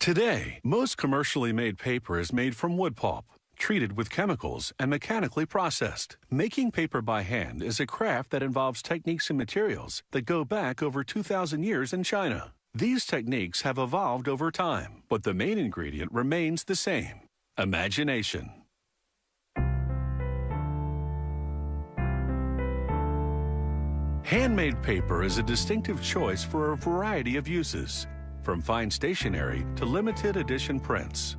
Today, most commercially made paper is made from wood pulp, treated with chemicals and mechanically processed. Making paper by hand is a craft that involves techniques and materials that go back over 2,000 years in China. These techniques have evolved over time, but the main ingredient remains the same: imagination. Handmade paper is a distinctive choice for a variety of uses, from fine stationery to limited edition prints.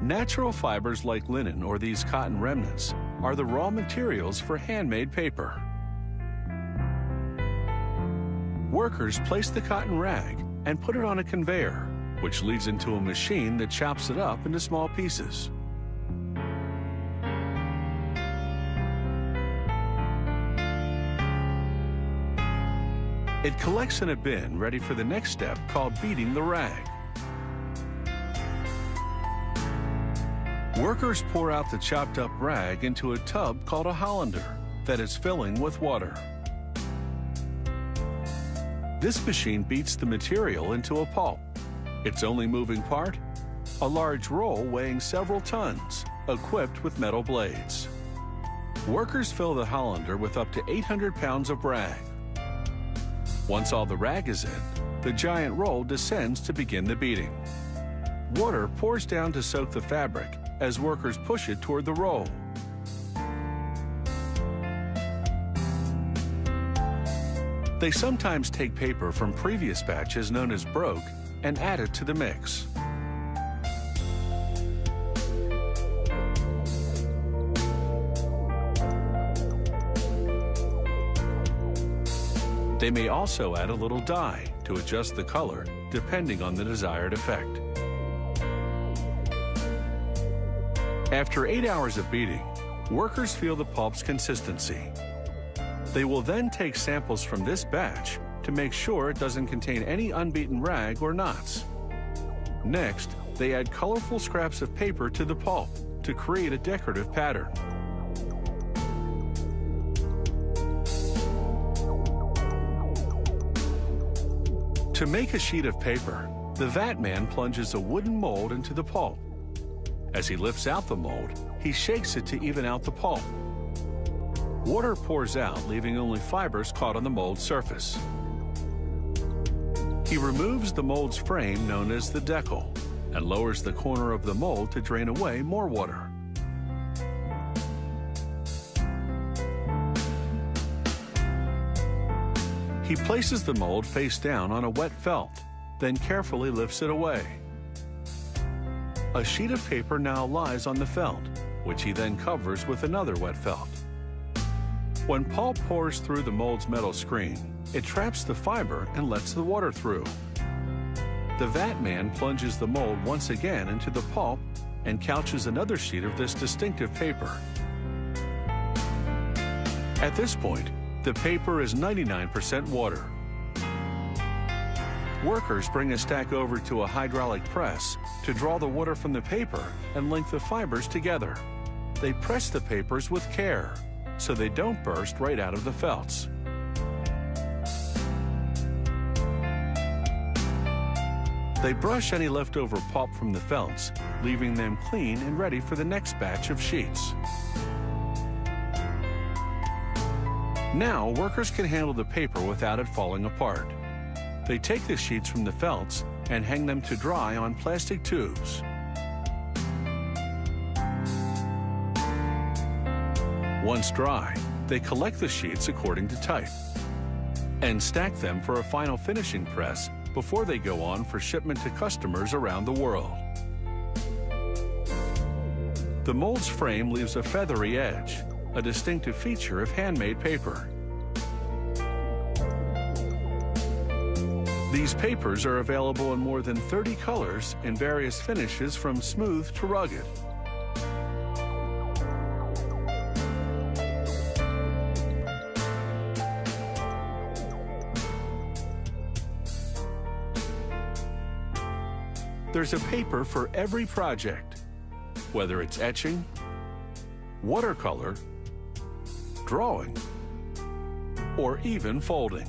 Natural fibers like linen or these cotton remnants are the raw materials for handmade paper. Workers place the cotton rag and put it on a conveyor, which leads into a machine that chops it up into small pieces. It collects in a bin ready for the next step called beating the rag. Workers pour out the chopped up rag into a tub called a hollander that is filling with water. This machine beats the material into a pulp. Its only moving part? A large roll weighing several tons, equipped with metal blades. Workers fill the hollander with up to 800 pounds of rag. Once all the rag is in, the giant roll descends to begin the beating. Water pours down to soak the fabric as workers push it toward the roll. They sometimes take paper from previous batches known as broke and add it to the mix. They may also add a little dye to adjust the color depending on the desired effect. After 8 hours of beating, workers feel the pulp's consistency. They will then take samples from this batch to make sure it doesn't contain any unbeaten rag or knots. Next, they add colorful scraps of paper to the pulp to create a decorative pattern. To make a sheet of paper, the vat man plunges a wooden mold into the pulp. As he lifts out the mold, he shakes it to even out the pulp. Water pours out, leaving only fibers caught on the mold's surface. He removes the mold's frame, known as the decal, and lowers the corner of the mold to drain away more water. He places the mold face down on a wet felt, then carefully lifts it away. A sheet of paper now lies on the felt, which he then covers with another wet felt. When pulp pours through the mold's metal screen, it traps the fiber and lets the water through. The vat man plunges the mold once again into the pulp and couches another sheet of this distinctive paper. At this point, the paper is 99% water. Workers bring a stack over to a hydraulic press to draw the water from the paper and link the fibers together. They press the papers with care so they don't burst right out of the felts. They brush any leftover pulp from the felts, leaving them clean and ready for the next batch of sheets. Now, workers can handle the paper without it falling apart. They take the sheets from the felts and hang them to dry on plastic tubes. Once dry, they collect the sheets according to type and stack them for a final finishing press before they go on for shipment to customers around the world. The mold's frame leaves a feathery edge, a distinctive feature of handmade paper. These papers are available in more than 30 colors and various finishes from smooth to rugged. There's a paper for every project, whether it's etching, watercolor, drawing, or even folding.